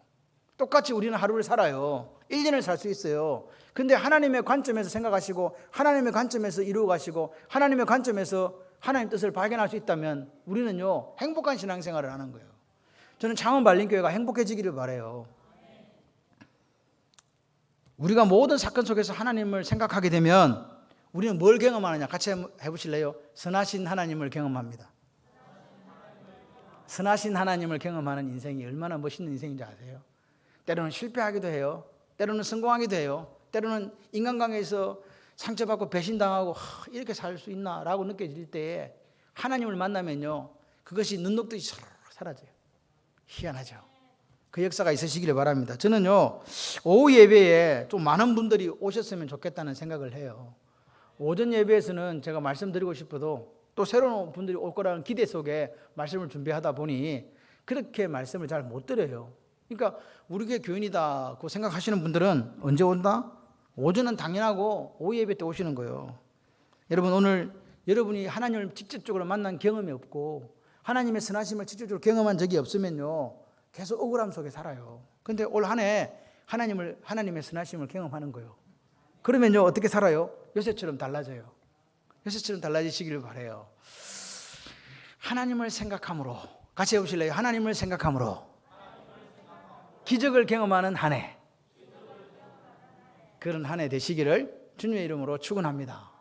똑같이 우리는 하루를 살아요. 1년을 살 수 있어요. 근데 하나님의 관점에서 생각하시고 하나님의 관점에서 이루어가시고 하나님의 관점에서 하나님 뜻을 발견할 수 있다면 우리는요 행복한 신앙생활을 하는 거예요. 저는 창원발림교회가 행복해지기를 바라요. 우리가 모든 사건 속에서 하나님을 생각하게 되면 우리는 뭘 경험하느냐? 같이 한번 해보실래요? 선하신 하나님을 경험합니다. 선하신 하나님을 경험하는 인생이 얼마나 멋있는 인생인지 아세요? 때로는 실패하기도 해요. 때로는 성공하기도 해요. 때로는 인간관계에서 상처받고 배신당하고 이렇게 살 수 있나 라고 느껴질 때에 하나님을 만나면요, 그것이 눈 녹듯이 사라져요. 희한하죠. 그 역사가 있으시기를 바랍니다. 저는요, 오후 예배에 좀 많은 분들이 오셨으면 좋겠다는 생각을 해요. 오전 예배에서는 제가 말씀드리고 싶어도 또 새로운 분들이 올 거라는 기대 속에 말씀을 준비하다 보니 그렇게 말씀을 잘 못 드려요. 그러니까 우리 교회 교인이다고 생각하시는 분들은 언제 온다? 오전은 당연하고 오후 예배 때 오시는 거예요. 여러분, 오늘 여러분이 하나님을 직접적으로 만난 경험이 없고 하나님의 선하심을 직접적으로 경험한 적이 없으면요, 계속 억울함 속에 살아요. 그런데 올 한 해 하나님의 선하심을 경험하는 거예요. 그러면요, 어떻게 살아요? 요셉처럼 달라져요. 요셉처럼 달라지시기를 바라요. 하나님을 생각함으로, 같이 해보실래요? 하나님을 생각함으로 기적을 경험하는 한 해, 그런 한 해 되시기를 주님의 이름으로 축원합니다.